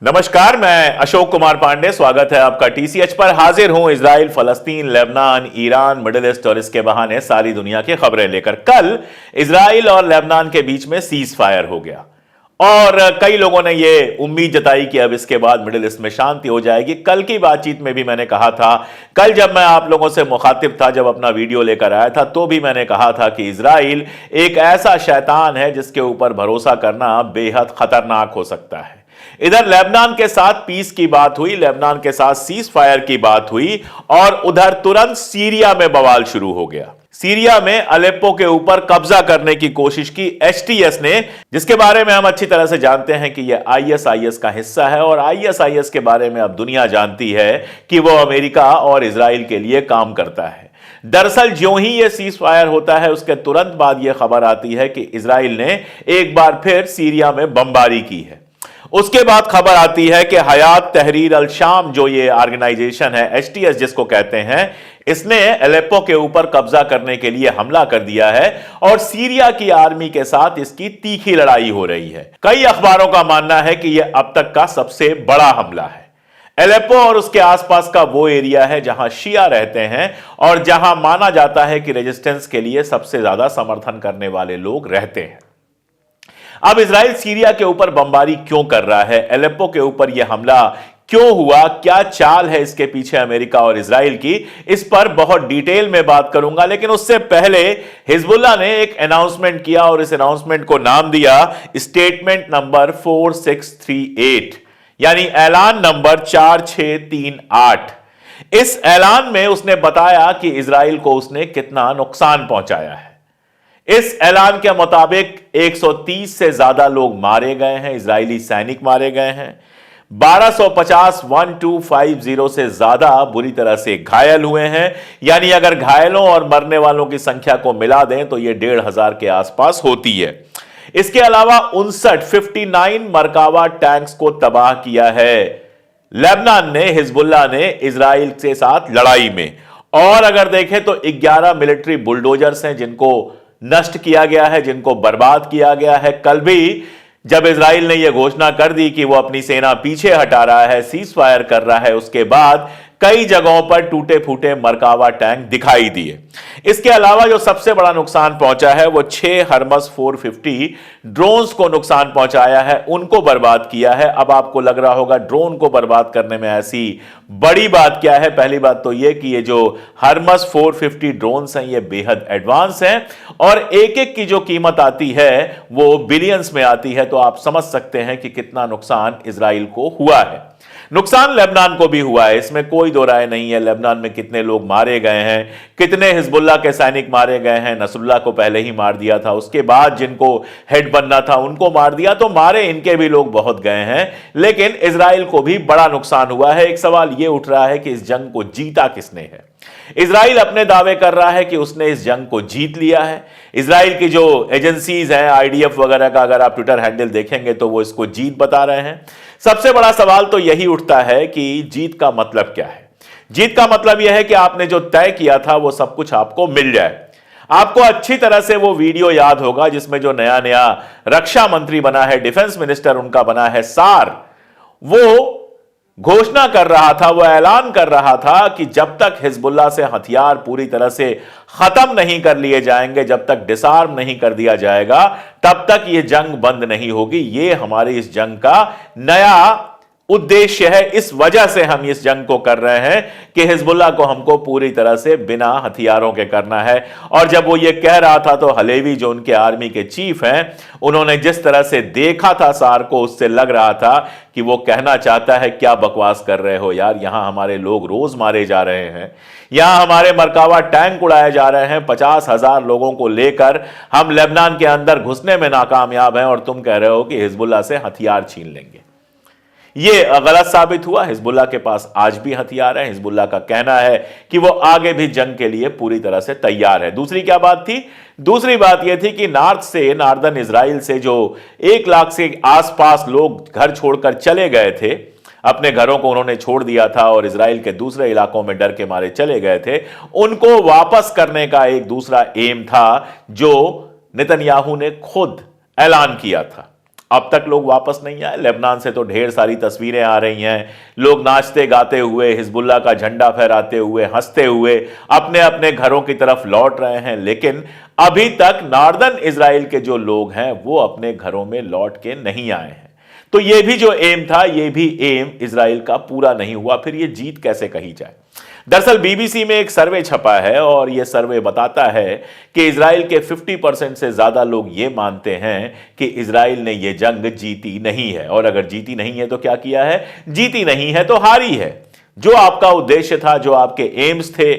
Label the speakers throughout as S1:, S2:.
S1: नमस्कार, मैं अशोक कुमार पांडे। स्वागत है आपका टीसीएच पर। हाजिर हूं इजराइल, फलस्तीन, लेबनान, ईरान, मिडिल ईस्ट और इसके बहाने सारी दुनिया की खबरें लेकर। कल इजराइल और लेबनान के बीच में सीज फायर हो गया और कई लोगों ने यह उम्मीद जताई कि अब इसके बाद मिडिल ईस्ट में शांति हो जाएगी। कल की बातचीत में भी मैंने कहा था, कल जब मैं आप लोगों से मुखातिब था, जब अपना वीडियो लेकर आया था, तो भी मैंने कहा था कि इजराइल एक ऐसा शैतान है जिसके ऊपर भरोसा करना बेहद खतरनाक हो सकता है। इधर लेबनान के साथ पीस की बात हुई, लेबनान के साथ सीज फायर की बात हुई और उधर तुरंत सीरिया में बवाल शुरू हो गया। सीरिया में अलेप्पो के ऊपर कब्जा करने की कोशिश की एचटीएस ने, जिसके बारे में हम अच्छी तरह से जानते हैं कि यह आईएसआईएस का हिस्सा है और आईएसआईएस के बारे में अब दुनिया जानती है कि वह अमेरिका और इजराइल के लिए काम करता है। दरअसल ज्यों ही यह सीज फायर होता है, उसके तुरंत बाद यह खबर आती है कि इजराइल ने एक बार फिर सीरिया में बमबारी की है। उसके बाद खबर आती है कि हयात तहरीर अल शाम, जो ये ऑर्गेनाइजेशन है, एचटीएस जिसको कहते हैं, इसने अलेप्पो के ऊपर कब्जा करने के लिए हमला कर दिया है और सीरिया की आर्मी के साथ इसकी तीखी लड़ाई हो रही है। कई अखबारों का मानना है कि यह अब तक का सबसे बड़ा हमला है। अलेप्पो और उसके आसपास का वो एरिया है जहां शिया रहते हैं और जहां माना जाता है कि रेजिस्टेंस के लिए सबसे ज्यादा समर्थन करने वाले लोग रहते हैं। अब इजराइल सीरिया के ऊपर बमबारी क्यों कर रहा है, अलेप्पो के ऊपर यह हमला क्यों हुआ, क्या चाल है इसके पीछे अमेरिका और इजराइल की, इस पर बहुत डिटेल में बात करूंगा। लेकिन उससे पहले हिजबुल्लाह ने एक अनाउंसमेंट किया और इस अनाउंसमेंट को नाम दिया स्टेटमेंट नंबर 4638, यानी ऐलान नंबर 4638। इस ऐलान में उसने बताया कि इजराइल को उसने कितना नुकसान पहुंचाया है। इस ऐलान के मुताबिक 130 से ज्यादा लोग मारे गए हैं, इजरायली सैनिक मारे गए हैं। 1250 से ज्यादा बुरी तरह से घायल हुए हैं, यानी अगर घायलों और मरने वालों की संख्या को मिला दें तो यह 1500 के आसपास होती है। इसके अलावा 59 मरकावा टैंक्स को तबाह किया है लेबनान ने, हिजबुल्लाह ने इजराइल के साथ लड़ाई में। और अगर देखें तो 11 मिलिट्री बुलडोजर्स हैं जिनको नष्ट किया गया है, जिनको बर्बाद किया गया है। कल भी जब इजराइल ने यह घोषणा कर दी कि वह अपनी सेना पीछे हटा रहा है, सीज फायर कर रहा है, उसके बाद कई जगहों पर टूटे फूटे मरकावा टैंक दिखाई दिए। इसके अलावा जो सबसे बड़ा नुकसान पहुंचा है वो 6 हर्मस 450 ड्रोन्स को नुकसान पहुंचाया है, उनको बर्बाद किया है। अब आपको लग रहा होगा ड्रोन को बर्बाद करने में ऐसी बड़ी बात क्या है। पहली बात तो यह कि ये जो हर्मस 450 ड्रोन्स हैं ये बेहद एडवांस हैं और एक एक की जो कीमत आती है वो बिलियंस में आती है। तो आप समझ सकते हैं कि कितना नुकसान इजराइल को हुआ है। नुकसान लेबनान को भी हुआ है, इसमें कोई दो राय नहीं है। लेबनान में कितने लोग मारे गए हैं, कितने हिजबुल्लाह के सैनिक मारे गए हैं। नसरुल्लाह को पहले ही मार दिया था, उसके बाद जिनको हेड बनना था उनको मार दिया, तो मारे इनके भी लोग बहुत गए हैं। लेकिन इजराइल को भी बड़ा नुकसान हुआ है। एक सवाल यह उठ रहा है कि इस जंग को जीता किसने है। इजराइल अपने दावे कर रहा है कि उसने इस जंग को जीत लिया है। इजराइल की जो एजेंसीज हैं, आईडीएफ वगैरह का अगर आप ट्विटर हैंडल देखेंगे तो वो इसको जीत बता रहे हैं। सबसे बड़ा सवाल तो यही उठता है कि जीत का मतलब क्या है। जीत का मतलब यह है कि आपने जो तय किया था वो सब कुछ आपको मिल जाए। आपको अच्छी तरह से वो वीडियो याद होगा जिसमें जो नया नया रक्षा मंत्री बना है, डिफेंस मिनिस्टर उनका बना है सार, वो घोषणा कर रहा था, वो ऐलान कर रहा था कि जब तक हिजबुल्लाह से हथियार पूरी तरह से खत्म नहीं कर लिए जाएंगे, जब तक डिसआर्म नहीं कर दिया जाएगा, तब तक यह जंग बंद नहीं होगी। ये हमारी इस जंग का नया उद्देश्य है। इस वजह से हम इस जंग को कर रहे हैं कि हिजबुल्लाह को हमको पूरी तरह से बिना हथियारों के करना है। और जब वो ये कह रहा था तो हलेवी, जो उनके आर्मी के चीफ हैं, उन्होंने जिस तरह से देखा था सार को, उससे लग रहा था कि वो कहना चाहता है क्या बकवास कर रहे हो यार, यहां हमारे लोग रोज मारे जा रहे हैं, यहां हमारे मरकावा टैंक उड़ाए जा रहे हैं, 50,000 लोगों को लेकर हम लेबनान के अंदर घुसने में नाकामयाब हैं और तुम कह रहे हो कि हिजबुल्लाह से हथियार छीन लेंगे। यह गलत साबित हुआ। हिजबुल्लाह के पास आज भी हथियार है। हिजबुल्लाह का कहना है कि वो आगे भी जंग के लिए पूरी तरह से तैयार है। दूसरी क्या बात थी? दूसरी बात यह थी कि नार्दर्न इजराइल से जो 1 लाख से आसपास लोग घर छोड़कर चले गए थे, अपने घरों को उन्होंने छोड़ दिया था और इजराइल के दूसरे इलाकों में डर के मारे चले गए थे, उनको वापस करने का एक दूसरा एम था जो नेतन्याहू ने खुद ऐलान किया था। अब तक लोग वापस नहीं आए। लेबनान से तो ढेर सारी तस्वीरें आ रही हैं, लोग नाचते गाते हुए, हिजबुल्लाह का झंडा फहराते हुए, हंसते हुए अपने अपने घरों की तरफ लौट रहे हैं। लेकिन अभी तक नॉर्दर्न इजराइल के जो लोग हैं वो अपने घरों में लौट के नहीं आए हैं। तो ये भी जो एम था, ये भी एम इजराइल का पूरा नहीं हुआ। फिर ये जीत कैसे कही जाए? दरअसल बीबीसी में एक सर्वे छपा है और यह सर्वे बताता है कि इजराइल के 50% से ज्यादा लोग ये मानते हैं कि इजराइल ने यह जंग जीती नहीं है। और अगर जीती नहीं है तो क्या किया है? जीती नहीं है तो हारी है। जो आपका उद्देश्य था, जो आपके एम्स थे,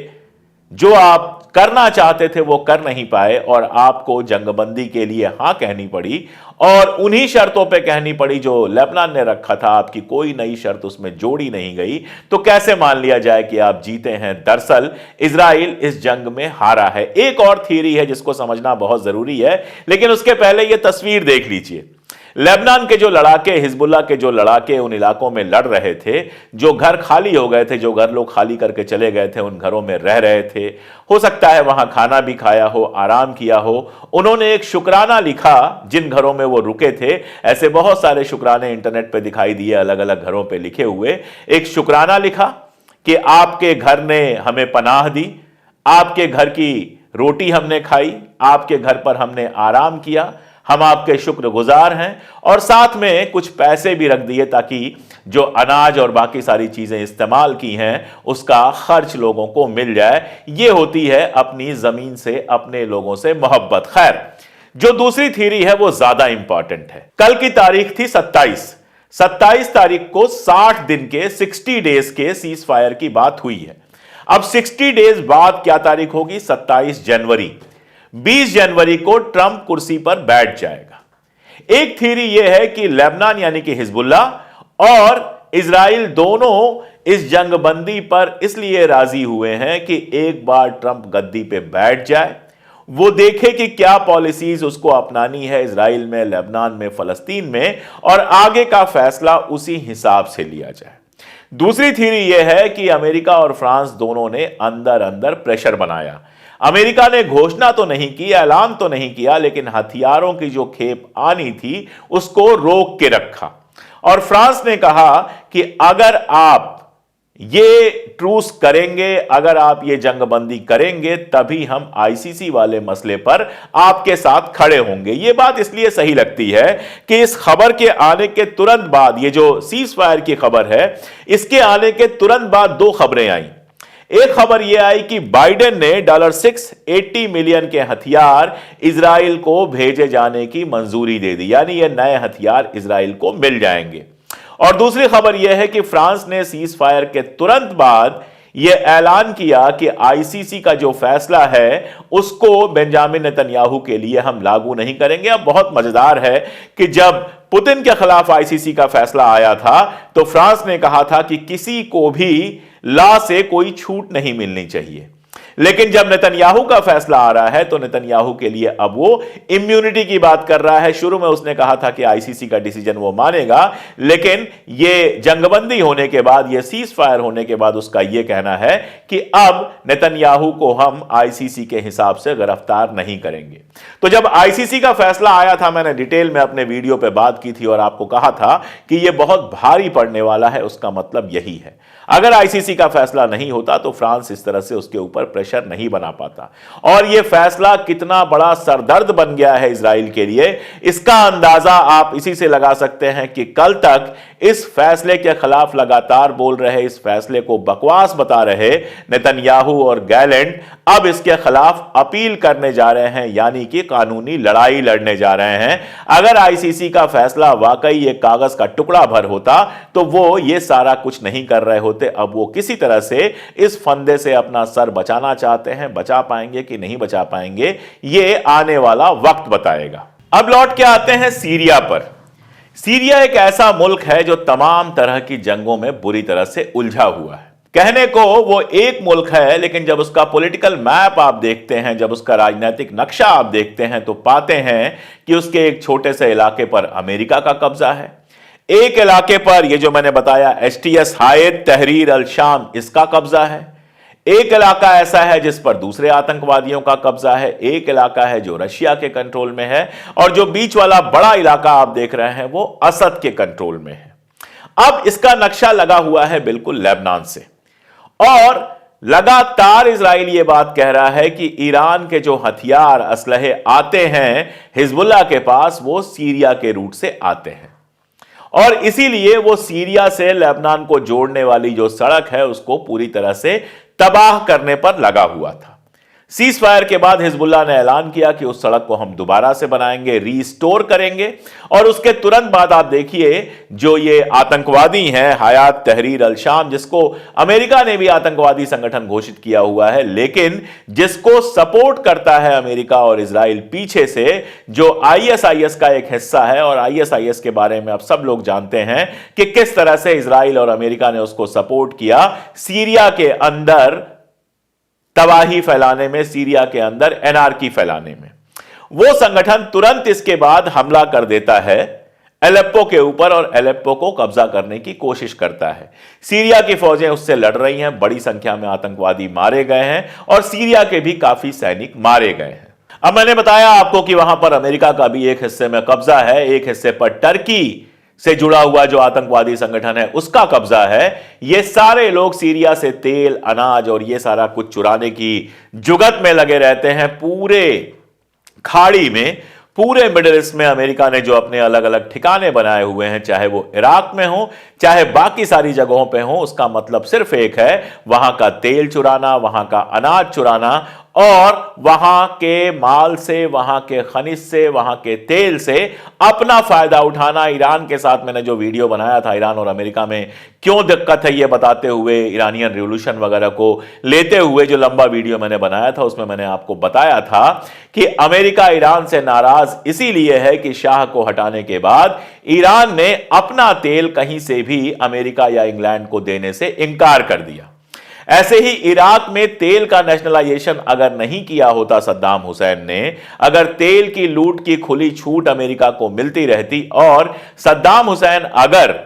S1: जो आप करना चाहते थे, वो कर नहीं पाए और आपको जंगबंदी के लिए हां कहनी पड़ी और उन्हीं शर्तों पे कहनी पड़ी जो लेबनान ने रखा था। आपकी कोई नई शर्त उसमें जोड़ी नहीं गई, तो कैसे मान लिया जाए कि आप जीते हैं? दरअसल इजराइल इस जंग में हारा है। एक और थ्योरी है जिसको समझना बहुत जरूरी है, लेकिन उसके पहले यह तस्वीर देख लीजिए। लेबनान के जो लड़ाके, हिजबुल्लाह के जो लड़ाके उन इलाकों में लड़ रहे थे, जो घर खाली हो गए थे, जो घर लोग खाली करके चले गए थे, उन घरों में रह रहे थे, हो सकता है वहां खाना भी खाया हो, आराम किया हो। उन्होंने एक शुक्राना लिखा जिन घरों में वो रुके थे। ऐसे बहुत सारे शुक्राने इंटरनेट पे दिखाई दिए, अलग अलग घरों पे लिखे हुए। एक शुक्राना लिखा कि आपके घर ने हमें पनाह दी, आपके घर की रोटी हमने खाई, आपके घर पर हमने आराम किया, हम आपके शुक्रगुजार हैं। और साथ में कुछ पैसे भी रख दिए ताकि जो अनाज और बाकी सारी चीजें इस्तेमाल की हैं उसका खर्च लोगों को मिल जाए। यह होती है अपनी जमीन से, अपने लोगों से मोहब्बत। खैर, जो दूसरी थ्योरी है वो ज्यादा इंपॉर्टेंट है। कल की तारीख थी 27 तारीख को 60 दिन के 60 डेज के सीज फायर की बात हुई है। अब 60 डेज बाद क्या तारीख होगी? 27 जनवरी। 20 जनवरी को ट्रंप कुर्सी पर बैठ जाएगा। एक थ्योरी यह है कि लेबनान यानी कि हिजबुल्लाह और इजराइल दोनों इस जंगबंदी पर इसलिए राजी हुए हैं कि एक बार ट्रंप गद्दी पे बैठ जाए, वो देखे कि क्या पॉलिसीज उसको अपनानी है इजराइल में, लेबनान में, फलस्तीन में, और आगे का फैसला उसी हिसाब से लिया जाए। दूसरी थ्योरी यह है कि अमेरिका और फ्रांस दोनों ने अंदर अंदर प्रेशर बनाया। अमेरिका ने घोषणा तो नहीं की, ऐलान तो नहीं किया, लेकिन हथियारों की जो खेप आनी थी उसको रोक के रखा। और फ्रांस ने कहा कि अगर आप ये ट्रूस करेंगे, अगर आप ये जंगबंदी करेंगे, तभी हम आईसीसी वाले मसले पर आपके साथ खड़े होंगे। ये बात इसलिए सही लगती है कि इस खबर के आने के तुरंत बाद, ये जो सीज फायर की खबर है, इसके आने के तुरंत बाद दो खबरें आई। एक खबर यह आई कि बाइडेन ने $680 मिलियन के हथियार इजराइल को भेजे जाने की मंजूरी दे दी, यानी यह नए हथियार इजराइल को मिल जाएंगे। और दूसरी खबर यह है कि फ्रांस ने सीज फायर के तुरंत बाद यह ऐलान किया कि आईसीसी का जो फैसला है उसको बेंजामिन नेतन्याहू के लिए हम लागू नहीं करेंगे। अब बहुत मजेदार है कि जब पुतिन के खिलाफ आईसीसी का फैसला आया था तो फ्रांस ने कहा था कि किसी को भी लॉ से कोई छूट नहीं मिलनी चाहिए, लेकिन जब नेतन्याहू का फैसला आ रहा है तो नेतन्याहू के लिए अब वो इम्यूनिटी की बात कर रहा है। शुरू में उसने कहा था कि आईसीसी का डिसीजन वो मानेगा, लेकिन ये जंगबंदी होने के बाद, ये सीज फायर होने के बाद उसका ये कहना है कि अब नेतन्याहू को हम आईसीसी के हिसाब से गिरफ्तार नहीं करेंगे। तो जब आईसीसी का फैसला आया था, मैंने डिटेल में अपने वीडियो पे बात की थी और आपको कहा था कि यह बहुत भारी पड़ने वाला है। उसका मतलब यही है, अगर आईसीसी का फैसला नहीं होता तो फ्रांस इस तरह से उसके ऊपर प्रेशर नहीं बना पाता। और यह फैसला कितना बड़ा सरदर्द बन गया है इजराइल के लिए, इसका अंदाजा आप इसी से लगा सकते हैं कि कल तक इस फैसले के खिलाफ लगातार बोल रहे, इस फैसले को बकवास बता रहे नेतन्याहू और गैलेंट अब इसके खिलाफ अपील करने जा रहे हैं, यानी कि कानूनी लड़ाई लड़ने जा रहे हैं। अगर आईसीसी का फैसला वाकई एक कागज का टुकड़ा भर होता तो वो ये सारा कुछ नहीं कर रहे होते। अब वो किसी तरह से इस फंदे से अपना सर बचाना चाहते हैं। बचा पाएंगे कि नहीं बचा पाएंगे, ये आने वाला वक्त बताएगा। अब लौट के आते हैं सीरिया पर। सीरिया एक ऐसा मुल्क है जो तमाम तरह की जंगों में बुरी तरह से उलझा हुआ है। कहने को वो एक मुल्क है, लेकिन जब उसका पॉलिटिकल मैप आप देखते हैं, जब उसका राजनीतिक नक्शा आप देखते हैं, तो पाते हैं कि उसके एक छोटे से इलाके पर अमेरिका का कब्जा है, एक इलाके पर ये जो मैंने बताया एसटीएस हायत तहरीर अल शाम, इसका कब्जा है, एक इलाका ऐसा है जिस पर दूसरे आतंकवादियों का कब्जा है, एक इलाका है जो रशिया के कंट्रोल में है, और जो बीच वाला बड़ा इलाका आप देख रहे हैं वो असद के कंट्रोल में है। अब इसका नक्शा लगा हुआ है बिल्कुल लेबनान से, और लगातार इजराइल ये बात कह रहा है कि ईरान के जो हथियार असलहे आते हैं हिजबुल्लाह के पास, वो सीरिया के रूट से आते हैं, और इसीलिए वो सीरिया से लेबनान को जोड़ने वाली जो सड़क है उसको पूरी तरह से तबाह करने पर लगा हुआ था। सीज फायर के बाद हिजबुल्लाह ने ऐलान किया कि उस सड़क को हम दोबारा से बनाएंगे, रीस्टोर करेंगे, और उसके तुरंत बाद आप देखिए जो ये आतंकवादी हैं हयात तहरीर अल शाम, जिसको अमेरिका ने भी आतंकवादी संगठन घोषित किया हुआ है, लेकिन जिसको सपोर्ट करता है अमेरिका और इजराइल पीछे से, जो आईएसआईएस का एक हिस्सा है, और आईएसआईएस के बारे में अब सब लोग जानते हैं कि किस तरह से इजराइल और अमेरिका ने उसको सपोर्ट किया सीरिया के अंदर तबाही फैलाने में, सीरिया के अंदर एनार्की फैलाने में। वो संगठन तुरंत इसके बाद हमला कर देता है एलेप्पो के ऊपर, और एलेप्पो को कब्जा करने की कोशिश करता है। सीरिया की फौजें उससे लड़ रही हैं, बड़ी संख्या में आतंकवादी मारे गए हैं, और सीरिया के भी काफी सैनिक मारे गए हैं। अब मैंने बताया आपको कि वहां पर अमेरिका का भी एक हिस्से में कब्जा है, एक हिस्से पर टर्की से जुड़ा हुआ जो आतंकवादी संगठन है उसका कब्जा है। ये सारे लोग सीरिया से तेल, अनाज और ये सारा कुछ चुराने की जुगत में लगे रहते हैं। पूरे खाड़ी में, पूरे मिडिल ईस्ट में अमेरिका ने जो अपने अलग अलग ठिकाने बनाए हुए हैं, चाहे वो इराक में हो चाहे बाकी सारी जगहों पे हो, उसका मतलब सिर्फ एक है, वहां का तेल चुराना, वहां का अनाज चुराना, और वहां के माल से, वहां के खनिज से, वहां के तेल से अपना फायदा उठाना। ईरान के साथ मैंने जो वीडियो बनाया था, ईरान और अमेरिका में क्यों दिक्कत है ये बताते हुए, ईरानियन रिवॉल्यूशन वगैरह को लेते हुए जो लंबा वीडियो मैंने बनाया था, उसमें मैंने आपको बताया था कि अमेरिका ईरान से नाराज इसीलिए है कि शाह को हटाने के बाद ईरान ने अपना तेल कहीं से भी अमेरिका या इंग्लैंड को देने से इनकार कर दिया। ऐसे ही इराक में तेल का नेशनलाइजेशन अगर नहीं किया होता सद्दाम हुसैन ने, अगर तेल की लूट की खुली छूट अमेरिका को मिलती रहती, और सद्दाम हुसैन अगर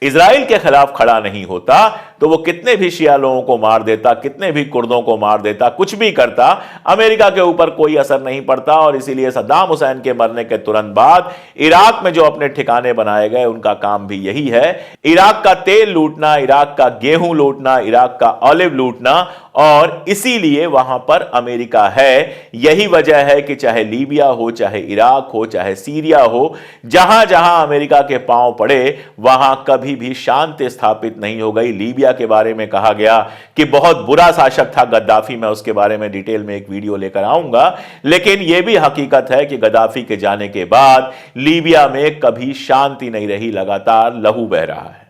S1: इजराइल के खिलाफ खड़ा नहीं होता, तो वो कितने भी शिया लोगों को मार देता, कितने भी कुर्दों को मार देता, कुछ भी करता, अमेरिका के ऊपर कोई असर नहीं पड़ता। और इसीलिए सद्दाम हुसैन के मरने के तुरंत बाद इराक में जो अपने ठिकाने बनाए गए, उनका काम भी यही है, इराक का तेल लूटना, इराक का गेहूं लूटना, इराक का ऑलिव लूटना, और इसीलिए वहां पर अमेरिका है। यही वजह है कि चाहे लीबिया हो, चाहे इराक हो, चाहे सीरिया हो, जहां जहां अमेरिका के पांव पड़े वहां कभी भी शांति स्थापित नहीं हो गई। लीबिया के बारे में कहा गया कि बहुत बुरा शासक था गद्दाफी, मैं उसके बारे में डिटेल में एक वीडियो लेकर आऊंगा, लेकिन यह भी हकीकत है कि गद्दाफी के जाने के बाद लीबिया में कभी शांति नहीं रही, लगातार लहू बह रहा है।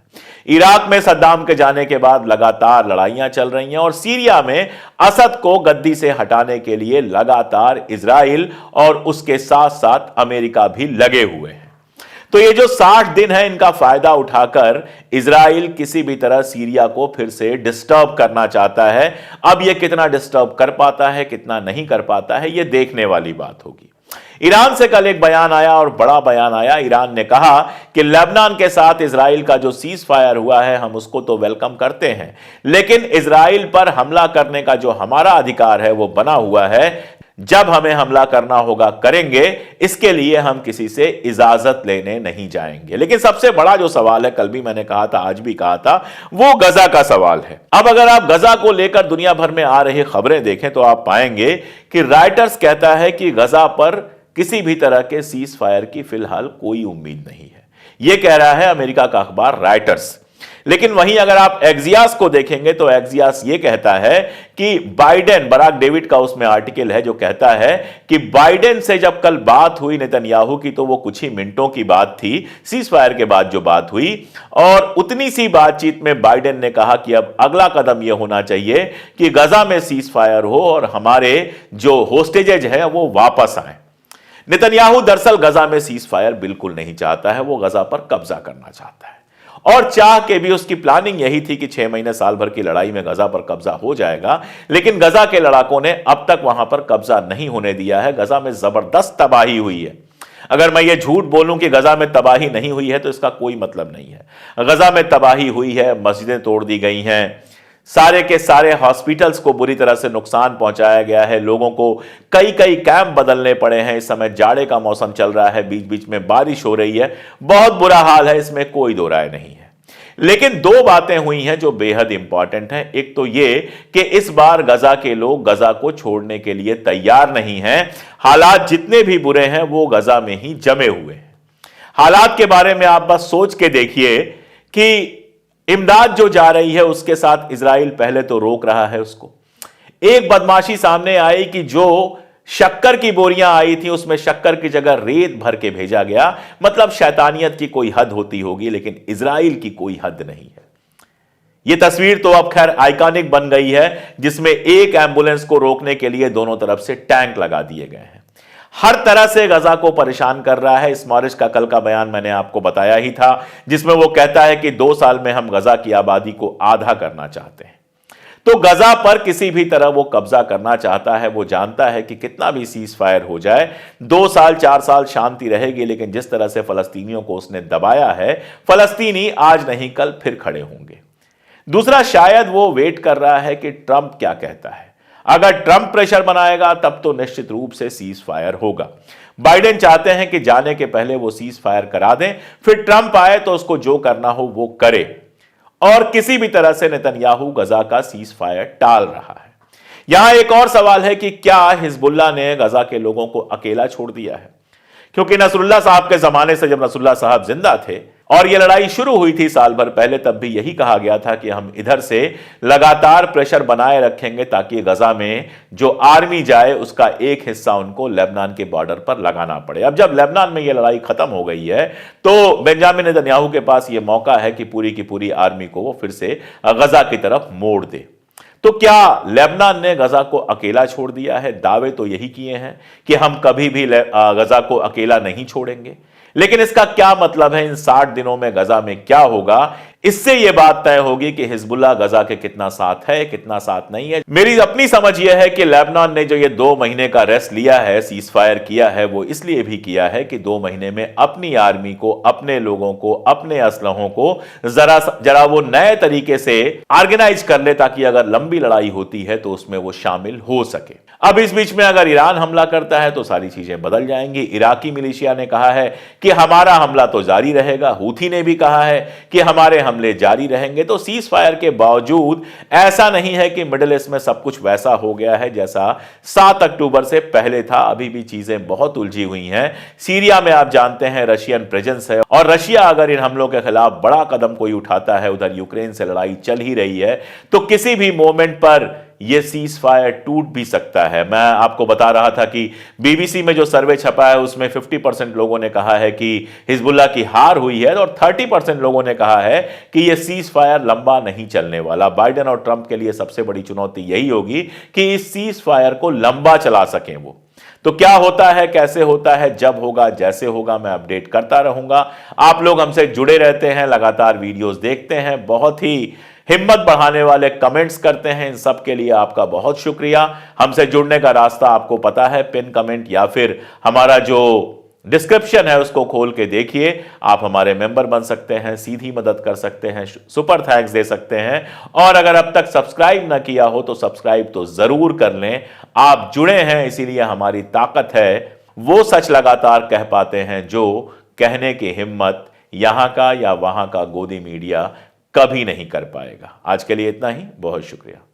S1: इराक में सद्दाम के जाने के बाद लगातार लड़ाइयां चल रही हैं, और सीरिया में असद को गद्दी से हटाने के लिए लगातार इजराइल और उसके साथ साथ अमेरिका भी लगे हुए हैं। तो ये जो 60 दिन है, इनका फायदा उठाकर इजराइल किसी भी तरह सीरिया को फिर से डिस्टर्ब करना चाहता है। अब ये कितना डिस्टर्ब कर पाता है, कितना नहीं कर पाता है, ये देखने वाली बात होगी। ईरान से कल एक बयान आया, और बड़ा बयान आया। ईरान ने कहा कि लेबनान के साथ इजराइल का जो सीज फायर हुआ है, हम उसको तो वेलकम करते हैं, लेकिन इजराइल पर हमला करने का जो हमारा अधिकार है वो बना हुआ है। जब हमें हमला करना होगा करेंगे, इसके लिए हम किसी से इजाजत लेने नहीं जाएंगे। लेकिन सबसे बड़ा जो सवाल है, कल भी मैंने कहा था, आज भी कहा था, वो गजा का सवाल है। अब अगर आप गजा को लेकर दुनिया भर में आ रही खबरें देखें तो आप पाएंगे कि रॉयटर्स कहता है कि गजा पर किसी भी तरह के सीज फायर की फिलहाल कोई उम्मीद नहीं है। यह कह रहा है अमेरिका का अखबार रॉयटर्स। लेकिन वहीं अगर आप एक्सियोस को देखेंगे तो एक्सियोस ये कहता है कि बाइडेन, बराक डेविड का उसमें आर्टिकल है जो कहता है कि बाइडेन से जब कल बात हुई नेतन्याहू की, तो वो कुछ ही मिनटों की बात थी, सीज फायर के बाद जो बात हुई, और उतनी सी बातचीत में बाइडेन ने कहा कि अब अगला कदम यह होना चाहिए कि गजा में सीज फायर हो और हमारे जो होस्टेजेज हैं वो वापस आए। नेतन्याहू दरअसल गजा में सीज फायर बिल्कुल नहीं चाहता है, वो गजा पर कब्जा करना चाहता है, और चाह के भी उसकी प्लानिंग यही थी कि 6 महीने साल भर की लड़ाई में गजा पर कब्जा हो जाएगा। लेकिन गजा के लड़ाकों ने अब तक वहां पर कब्जा नहीं होने दिया है। गजा में जबरदस्त तबाही हुई है। अगर मैं ये झूठ बोलूं कि गजा में तबाही नहीं हुई है तो इसका कोई मतलब नहीं है। गजा में तबाही हुई है, मस्जिदें तोड़ दी गई हैं, सारे के सारे हॉस्पिटल्स को बुरी तरह से नुकसान पहुंचाया गया है। लोगों को कई कई कैंप बदलने पड़े हैं। इस समय जाड़े का मौसम चल रहा है, बीच बीच में बारिश हो रही है, बहुत बुरा हाल है, इसमें कोई दो राय नहीं है। लेकिन दो बातें हुई हैं जो बेहद इंपॉर्टेंट हैं। एक तो यह कि इस बार गजा के लोग गजा को छोड़ने के लिए तैयार नहीं हैं। हालात जितने भी बुरे हैं वो गजा में ही जमे हुए हैं। हालात के बारे में आप बस सोच के देखिए कि इमदाद जो जा रही है उसके साथ इजराइल पहले तो रोक रहा है उसको। एक बदमाशी सामने आई कि जो शक्कर की बोरियां आई थी उसमें शक्कर की जगह रेत भर के भेजा गया। मतलब शैतानियत की कोई हद होती होगी, लेकिन इजराइल की कोई हद नहीं है। यह तस्वीर तो अब खैर आइकॉनिक बन गई है, जिसमें एक एम्बुलेंस को रोकने के लिए दोनों तरफ से टैंक लगा दिए गए हैं। हर तरह से गजा को परेशान कर रहा है। स्मॉरिश का कल का बयान मैंने आपको बताया ही था, जिसमें वो कहता है कि 2 साल में हम गजा की आबादी को आधा करना चाहते हैं। तो गजा पर किसी भी तरह वो कब्जा करना चाहता है। वो जानता है कि कितना भी सीज फायर हो जाए, 2 साल 4 साल शांति रहेगी, लेकिन जिस तरह से फलस्तीनियों को उसने दबाया है, फलस्तीनी आज नहीं कल फिर खड़े होंगे। दूसरा, शायद वो वेट कर रहा है कि ट्रंप क्या कहता है। अगर ट्रंप प्रेशर बनाएगा तब तो निश्चित रूप से सीज फायर होगा। बाइडेन चाहते हैं कि जाने के पहले वो सीज फायर करा दें, फिर ट्रंप आए तो उसको जो करना हो वो करे। और किसी भी तरह से नेतन्याहू गजा का सीज फायर टाल रहा है। यहां एक और सवाल है कि क्या हिजबुल्लाह ने गजा के लोगों को अकेला छोड़ दिया है? क्योंकि नसरुल्लाह साहब के जमाने से, जब नसरुल्लाह साहब जिंदा थे और यह लड़ाई शुरू हुई थी साल भर पहले, तब भी यही कहा गया था कि हम इधर से लगातार प्रेशर बनाए रखेंगे ताकि गजा में जो आर्मी जाए उसका एक हिस्सा उनको लेबनान के बॉर्डर पर लगाना पड़े। अब जब लेबनान में यह लड़ाई खत्म हो गई है तो बेंजामिन नेतन्याहू के पास यह मौका है कि पूरी की पूरी आर्मी को वो फिर से गजा की तरफ मोड़ दे। तो क्या लेबनान ने गजा को अकेला छोड़ दिया है? दावे तो यही किए हैं कि हम कभी भी गजा को अकेला नहीं छोड़ेंगे, लेकिन इसका क्या मतलब है? इन 60 दिनों में गजा में क्या होगा? इससे यह बात तय होगी कि हिजबुल्लाह गजा के कितना साथ है, कितना साथ नहीं है। मेरी अपनी समझ यह है कि लेबनान ने जो ये 2 महीने का रेस्ट लिया है, सीज फायर किया है, वो इसलिए भी किया है कि 2 महीने में अपनी आर्मी को, अपने लोगों को, अपने असलहों को जरा वो नए तरीके से ऑर्गेनाइज कर ले, ताकि अगर लंबी लड़ाई होती है तो उसमें वो शामिल हो सके। अब इस बीच में अगर ईरान हमला करता है तो सारी चीजें बदल जाएंगी। इराकी मिलिशिया ने कहा है कि हमारा हमला तो जारी रहेगा, हूथी ने भी कहा है कि हमारे हमले जारी रहेंगे। तो सीज फायर के बावजूद ऐसा नहीं है कि मिडिल ईस्ट में सब कुछ वैसा हो गया है जैसा 7 अक्टूबर से पहले था। अभी भी चीजें बहुत उलझी हुई हैं। सीरिया में आप जानते हैं रशियन प्रेजेंस है, और रशिया अगर इन हमलों के खिलाफ बड़ा कदम कोई उठाता है, उधर यूक्रेन से लड़ाई चल ही रही है, तो किसी भी मोमेंट पर यह सीज फायर टूट भी सकता है। मैं आपको बता रहा था कि बीबीसी में जो सर्वे छपा है उसमें 50% लोगों ने कहा है कि हिजबुल्लाह की हार हुई है, और 30% लोगों ने कहा है कि यह सीज फायर लंबा नहीं चलने वाला। बाइडेन और ट्रंप के लिए सबसे बड़ी चुनौती यही होगी कि इस सीज फायर को लंबा चला सकें वो। तो क्या होता है, कैसे होता है, जब होगा, जैसे होगा, मैं अपडेट करता रहूंगा। आप लोग हमसे जुड़े रहते हैं, लगातार वीडियोस देखते हैं, बहुत ही हिम्मत बढ़ाने वाले कमेंट्स करते हैं। इन सब के लिए आपका बहुत शुक्रिया। हमसे जुड़ने का रास्ता आपको पता है, पिन कमेंट या फिर हमारा जो डिस्क्रिप्शन है उसको खोल के देखिए। आप हमारे मेंबर बन सकते हैं, सीधी मदद कर सकते हैं, सुपर थैंक्स दे सकते हैं, और अगर अब तक सब्सक्राइब ना किया हो तो सब्सक्राइब तो जरूर कर लें। आप जुड़े हैं इसीलिए हमारी ताकत है। वो सच लगातार कह पाते हैं जो कहने की हिम्मत यहां का या वहां का गोदी मीडिया कभी नहीं कर पाएगा। आज के लिए इतना ही, बहुत शुक्रिया।